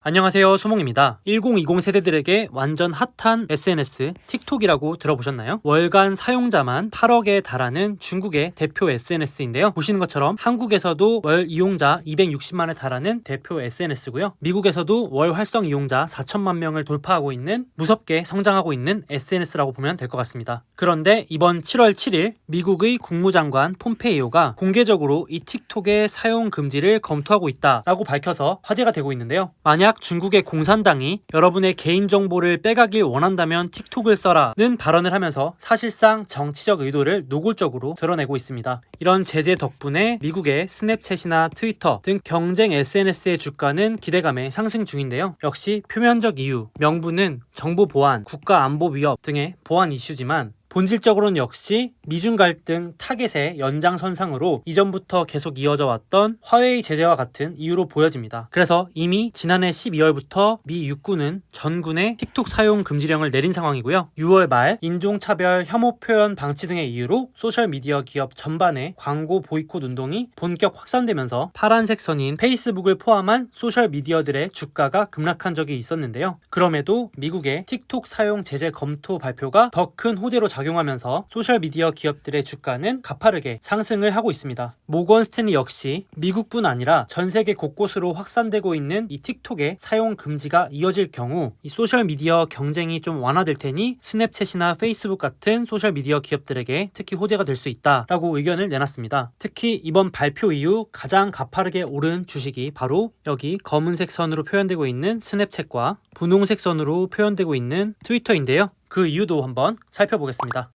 안녕하세요, 수몽입니다. 1020 세대들에게 완전 핫한 SNS 틱톡이라고 들어보셨나요? 월간 사용자만 8억에 달하는 중국의 대표 SNS인데요. 보시는 것처럼 한국에서도 월 이용자 260만에 달하는 대표 SNS고요. 미국에서도 월 활성 이용자 4천만 명을 돌파하고 있는, 무섭게 성장하고 있는 SNS라고 보면 될 것 같습니다. 그런데 이번 7월 7일 미국의 국무장관 폼페이오가 공개적으로 이 틱톡의 사용 금지를 검토하고 있다라고 밝혀서 화제가 되고 있는데요. 만약 중국의 공산당이 여러분의 개인정보를 빼가길 원한다면 틱톡을 써라는 발언을 하면서 사실상 정치적 의도를 노골적으로 드러내고 있습니다. 이런 제재 덕분에 미국의 스냅챗이나 트위터 등 경쟁 SNS의 주가는 기대감에 상승 중인데요. 역시 표면적 이유, 명분은 정보 보안, 국가 안보 위협 등의 보안 이슈지만 본질적으로는 역시 미중 갈등 타겟의 연장선상으로 이전부터 계속 이어져 왔던 화웨이 제재와 같은 이유로 보여집니다. 그래서 이미 지난해 12월부터 미 육군은 전군에 틱톡 사용 금지령을 내린 상황이고요. 6월 말 인종차별, 혐오 표현 방치 등의 이유로 소셜미디어 기업 전반의 광고 보이콧 운동이 본격 확산되면서 파란색 선인 페이스북을 포함한 소셜미디어들의 주가가 급락한 적이 있었는데요. 그럼에도 미국의 틱톡 사용 제재 검토 발표가 더 큰 호재로 작용하면서 소셜미디어 기업들의 주가는 가파르게 상승을 하고 있습니다. 모건 스탠리 역시 미국뿐 아니라 전 세계 곳곳으로 확산되고 있는 이 틱톡의 사용 금지가 이어질 경우 이 소셜미디어 경쟁이 좀 완화될 테니 스냅챗이나 페이스북 같은 소셜미디어 기업들에게 특히 호재가 될 수 있다라고 의견을 내놨습니다. 특히 이번 발표 이후 가장 가파르게 오른 주식이 바로 여기 검은색 선으로 표현되고 있는 스냅챗과 분홍색 선으로 표현되고 있는 트위터인데요. 그 이유도 한번 살펴보겠습니다.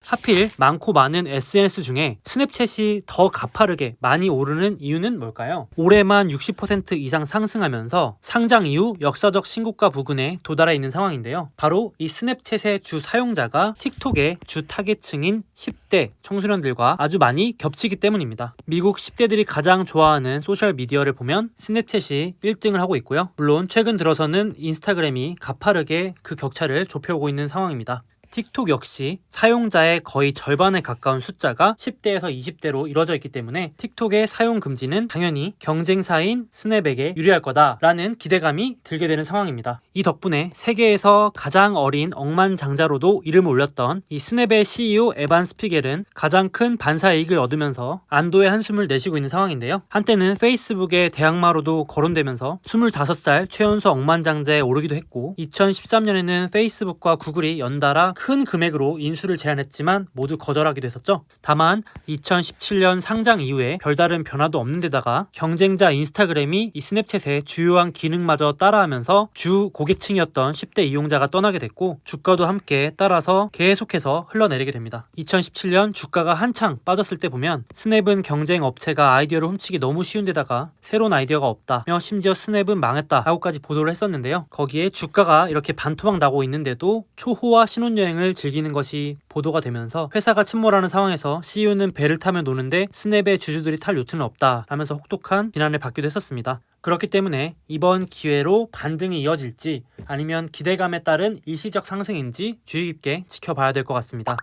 하필 많고 많은 SNS 중에 스냅챗이 더 가파르게 많이 오르는 이유는 뭘까요? 올해만 60% 이상 상승하면서 상장 이후 역사적 신고가 부근에 도달해 있는 상황인데요. 바로 이 스냅챗의 주 사용자가 틱톡의 주 타겟층인 10대 청소년들과 아주 많이 겹치기 때문입니다. 미국 10대들이 가장 좋아하는 소셜미디어를 보면 스냅챗이 1등을 하고 있고요. 물론 최근 들어서는 인스타그램이 가파르게 그 격차를 좁혀오고 있는 상황입니다. 틱톡 역시 사용자의 거의 절반에 가까운 숫자가 10대에서 20대로 이루어져 있기 때문에 틱톡의 사용 금지는 당연히 경쟁사인 스냅에게 유리할 거다라는 기대감이 들게 되는 상황입니다. 이 덕분에 세계에서 가장 어린 억만장자로도 이름을 올렸던 이 스냅의 CEO 에반 스피겔은 가장 큰 반사이익을 얻으면서 안도의 한숨을 내쉬고 있는 상황인데요. 한때는 페이스북의 대항마로도 거론되면서 25살 최연소 억만장자에 오르기도 했고 2013년에는 페이스북과 구글이 연달아 큰 금액으로 인수를 제안했지만 모두 거절하기도 했었죠. 다만 2017년 상장 이후에 별다른 변화도 없는 데다가 경쟁자 인스타그램이 이 스냅챗의 주요한 기능마저 따라하면서 주 고객층이었던 10대 이용자가 떠나게 됐고 주가도 함께 따라서 계속해서 흘러내리게 됩니다. 2017년 주가가 한창 빠졌을 때 보면 스냅은 경쟁 업체가 아이디어를 훔치기 너무 쉬운 데다가 새로운 아이디어가 없다며 심지어 스냅은 망했다 라고까지 보도를 했었는데요. 거기에 주가가 이렇게 반토막 나고 있는데도 초호화 신혼여행을 즐기는 것이 보도가 되면서 회사가 침몰하는 상황에서 CEO는 배를 타며 노는데 스냅의 주주들이 탈 요트는 없다 라면서 혹독한 비난을 받기도 했었습니다. 그렇기 때문에 이번 기회로 반등이 이어질지 아니면 기대감에 따른 일시적 상승인지 주의 깊게 지켜봐야 될 것 같습니다.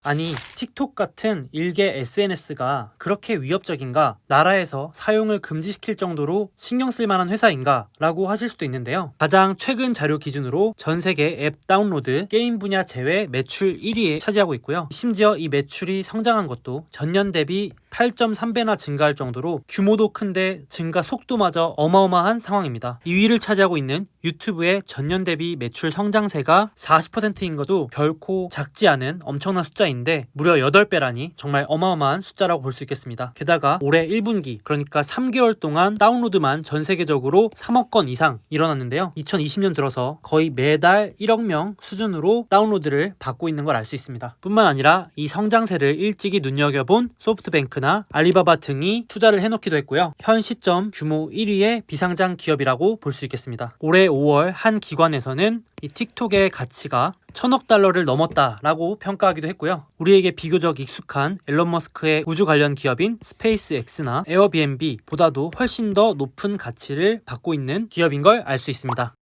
아니, 틱톡 같은 일개 SNS가 그렇게 위협적인가? 나라에서 사용을 금지시킬 정도로 신경 쓸 만한 회사인가? 라고 하실 수도 있는데요. 가장 최근 자료 기준으로 전 세계 앱 다운로드, 게임 분야 제외 매출 1위에 차지하고 있고요. 심지어 이 매출이 성장한 것도 전년 대비 8.3배나 증가할 정도로 규모도 큰데 증가 속도마저 어마어마한 상황입니다. 2위를 차지하고 있는 유튜브의 전년 대비 매출 성장세가 40%인 것도 결코 작지 않은 엄청난 숫자인데 무려 8배라니 정말 어마어마한 숫자라고 볼 수 있겠습니다. 게다가 올해 1분기 그러니까 3개월 동안 다운로드만 전 세계적으로 3억 건 이상 일어났는데요. 2020년 들어서 거의 매달 1억 명 수준으로 다운로드를 받고 있는 걸 알 수 있습니다. 뿐만 아니라 이 성장세를 일찍이 눈여겨본 소프트뱅크나 알리바바 등이 투자를 해놓기도 했고요. 현 시점 규모 1위의 비상장 기업이라고 볼 수 있겠습니다. 올해 5월 한 기관에서는 이 틱톡의 가치가 1,000억 달러를 넘었다라고 평가하기도 했고요. 우리에게 비교적 익숙한 앨런 머스크의 우주 관련 기업인 스페이스X나 에어비앤비보다도 훨씬 더 높은 가치를 받고 있는 기업인 걸 알 수 있습니다.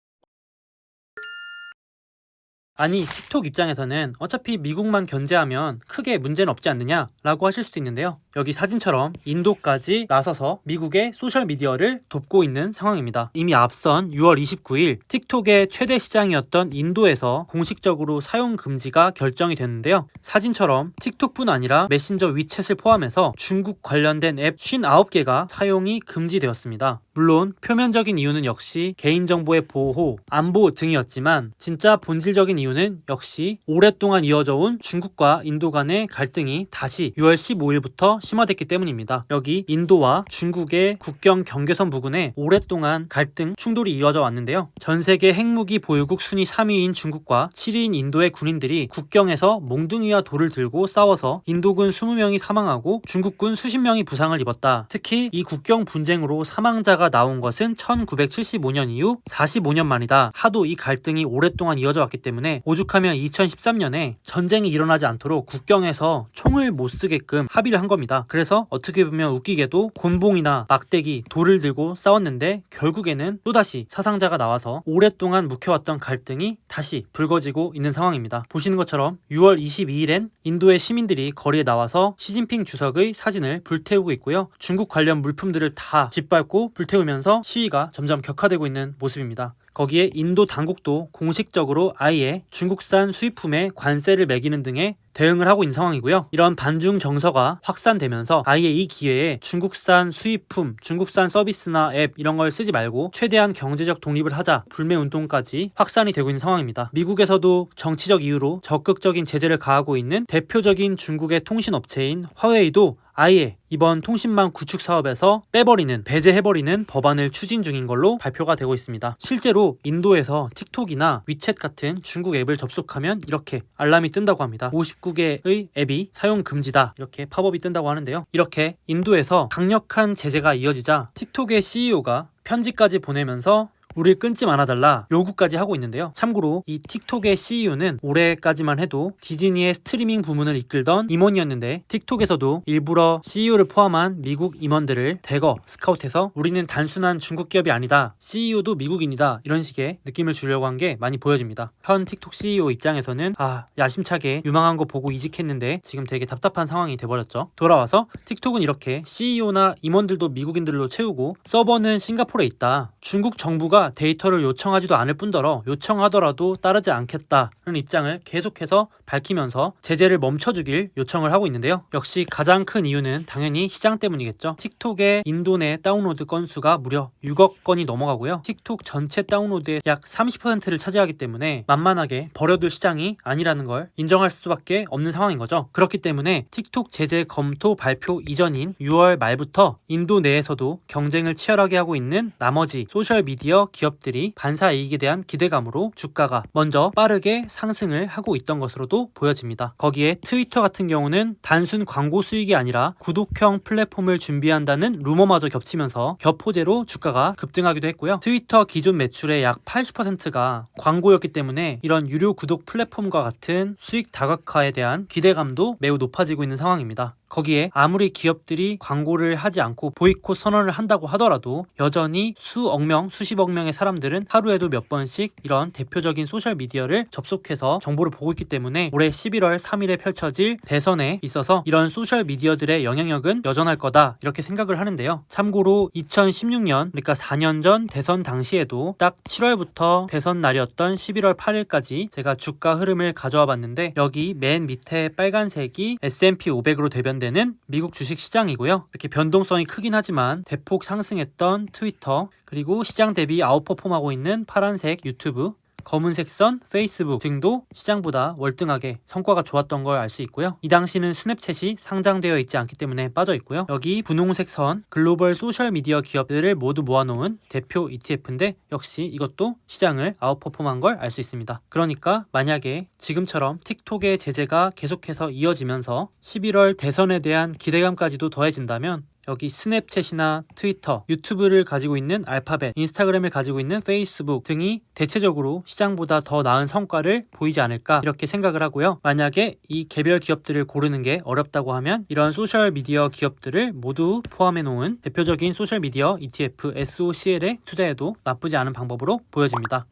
아니, 틱톡 입장에서는 어차피 미국만 견제하면 크게 문제는 없지 않느냐 라고 하실 수도 있는데요. 여기 사진처럼 인도까지 나서서 미국의 소셜미디어를 돕고 있는 상황입니다. 이미 앞선 6월 29일 틱톡의 최대 시장이었던 인도에서 공식적으로 사용 금지가 결정이 됐는데요. 사진처럼 틱톡뿐 아니라 메신저 위챗을 포함해서 중국 관련된 앱 59개가 사용이 금지되었습니다. 물론 표면적인 이유는 역시 개인정보의 보호, 안보 등이었지만 진짜 본질적인 이유는 역시 오랫동안 이어져 온 중국과 인도 간의 갈등이 다시 6월 15일부터 심화됐기 때문입니다. 여기 인도와 중국의 국경 경계선 부근에 오랫동안 갈등, 충돌이 이어져 왔는데요. 전 세계 핵무기 보유국 순위 3위인 중국과 7위인 인도의 군인들이 국경에서 몽둥이와 돌을 들고 싸워서 인도군 20명이 사망하고 중국군 수십 명이 부상을 입었다. 특히 이 국경 분쟁으로 사망자가 나온 것은 1975년 이후 45년 만이다. 하도 이 갈등이 오랫동안 이어져 왔기 때문에 오죽하면 2013년에 전쟁이 일어나지 않도록 국경에서 총을 못 쓰게끔 합의를 한 겁니다. 그래서 어떻게 보면 웃기게도 곤봉이나 막대기, 돌을 들고 싸웠는데 결국에는 또다시 사상자가 나와서 오랫동안 묵혀왔던 갈등이 다시 불거지고 있는 상황입니다. 보시는 것처럼 6월 22일엔 인도의 시민들이 거리에 나와서 시진핑 주석의 사진을 불태우고 있고요. 중국 관련 물품들을 다 짓밟고 불태우면서 시위가 점점 격화되고 있는 모습입니다. 거기에 인도 당국도 공식적으로 아예 중국산 수입품에 관세를 매기는 등의 대응을 하고 있는 상황이고요. 이런 반중 정서가 확산되면서 아예 이 기회에 중국산 수입품, 중국산 서비스나 앱 이런 걸 쓰지 말고 최대한 경제적 독립을 하자 불매 운동까지 확산이 되고 있는 상황입니다. 미국에서도 정치적 이유로 적극적인 제재를 가하고 있는 대표적인 중국의 통신업체인 화웨이도 아예 이번 통신망 구축 사업에서 빼버리는, 배제해버리는 법안을 추진 중인 걸로 발표가 되고 있습니다. 실제로 인도에서 틱톡이나 위챗 같은 중국 앱을 접속하면 이렇게 알람이 뜬다고 합니다. 59개의 앱이 사용 금지다, 이렇게 팝업이 뜬다고 하는데요. 이렇게 인도에서 강력한 제재가 이어지자 틱톡의 CEO가 편지까지 보내면서 우릴 끊지 말아달라 요구까지 하고 있는데요. 참고로 이 틱톡의 CEO는 올해까지만 해도 디즈니의 스트리밍 부문을 이끌던 임원이었는데 틱톡에서도 일부러 CEO를 포함한 미국 임원들을 대거 스카우트해서 우리는 단순한 중국 기업이 아니다, CEO도 미국인이다, 이런 식의 느낌을 주려고 한 게 많이 보여집니다. 현 틱톡 CEO 입장에서는 야심차게 유망한 거 보고 이직했는데 지금 되게 답답한 상황이 돼버렸죠. 돌아와서 tik톡은 이렇게 CEO나 임원들도 미국인들로 채우고 서버는 싱가포르에 있다, 중국 정부가 데이터를 요청하지도 않을 뿐더러 요청하더라도 따르지 않겠다는 입장을 계속해서 밝히면서 제재를 멈춰주길 요청을 하고 있는데요. 역시 가장 큰 이유는 당연히 시장 때문이겠죠. 틱톡의 인도 내 다운로드 건수가 무려 6억 건이 넘어가고요. 틱톡 전체 다운로드의 약 30%를 차지하기 때문에 만만하게 버려둘 시장이 아니라는 걸 인정할 수밖에 없는 상황인 거죠. 그렇기 때문에 틱톡 제재 검토 발표 이전인 6월 말부터 인도 내에서도 경쟁을 치열하게 하고 있는 나머지 소셜미디어 기업들이 반사이익에 대한 기대감으로 주가가 먼저 빠르게 상승을 하고 있던 것으로도 보여집니다. 거기에 트위터 같은 경우는 단순 광고 수익이 아니라 구독형 플랫폼을 준비한다는 루머마저 겹치면서 겹호재로 주가가 급등하기도 했고요. 트위터 기존 매출의 약 80%가 광고였기 때문에 이런 유료 구독 플랫폼과 같은 수익 다각화에 대한 기대감도 매우 높아지고 있는 상황입니다. 거기에 아무리 기업들이 광고를 하지 않고 보이콧 선언을 한다고 하더라도 여전히 수억 명, 수십억 명의 사람들은 하루에도 몇 번씩 이런 대표적인 소셜미디어를 접속해서 정보를 보고 있기 때문에 올해 11월 3일에 펼쳐질 대선에 있어서 이런 소셜미디어들의 영향력은 여전할 거다, 이렇게 생각을 하는데요. 참고로 2016년, 그러니까 4년 전 대선 당시에도 딱 7월부터 대선 날이었던 11월 8일까지 제가 주가 흐름을 가져와 봤는데 여기 맨 밑에 빨간색이 S&P 500으로 대변되는 미국 주식 시장이고요. 이렇게 변동성이 크긴 하지만 대폭 상승했던 트위터, 그리고 시장 대비 아웃퍼폼하고 있는 파란색 유튜브, 검은색 선 페이스북 등도 시장보다 월등하게 성과가 좋았던 걸 알 수 있고요. 이 당시는 스냅챗이 상장되어 있지 않기 때문에 빠져 있고요. 여기 분홍색 선 글로벌 소셜미디어 기업들을 모두 모아놓은 대표 ETF인데 역시 이것도 시장을 아웃퍼폼한 걸 알 수 있습니다. 그러니까 만약에 지금처럼 틱톡의 제재가 계속해서 이어지면서 11월 대선에 대한 기대감까지도 더해진다면 여기 스냅챗이나 트위터, 유튜브를 가지고 있는 알파벳, 인스타그램을 가지고 있는 페이스북 등이 대체적으로 시장보다 더 나은 성과를 보이지 않을까, 이렇게 생각을 하고요. 만약에 이 개별 기업들을 고르는 게 어렵다고 하면 이런 소셜미디어 기업들을 모두 포함해 놓은 대표적인 소셜미디어 ETF SOCL에 투자해도 나쁘지 않은 방법으로 보여집니다.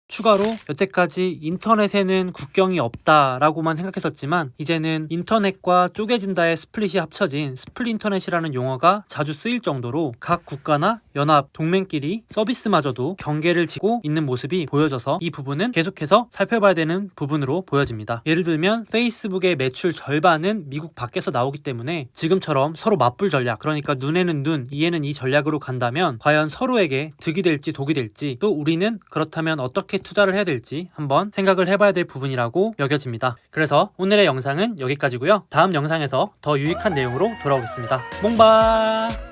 추가로 여태까지 인터넷에는 국경이 없다라고만 생각했었지만 이제는 인터넷과 쪼개진다의 스플릿이 합쳐진 스플린터넷이라는 용어가 자주 쓰일 정도로 각 국가나 연합, 동맹끼리 서비스마저도 경계를 지고 있는 모습이 보여져서 이 부분은 계속해서 살펴봐야 되는 부분으로 보여집니다. 예를 들면 페이스북의 매출 절반은 미국 밖에서 나오기 때문에 지금처럼 서로 맞불 전략, 그러니까 눈에는 눈, 이에는 이 전략으로 간다면 과연 서로에게 득이 될지 독이 될지, 또 우리는 그렇다면 어떻게 투자를 해야 될지 한번 생각을 해봐야 될 부분이라고 여겨집니다. 그래서 오늘의 영상은 여기까지고요. 다음 영상에서 더 유익한 내용으로 돌아오겠습니다. 몽바!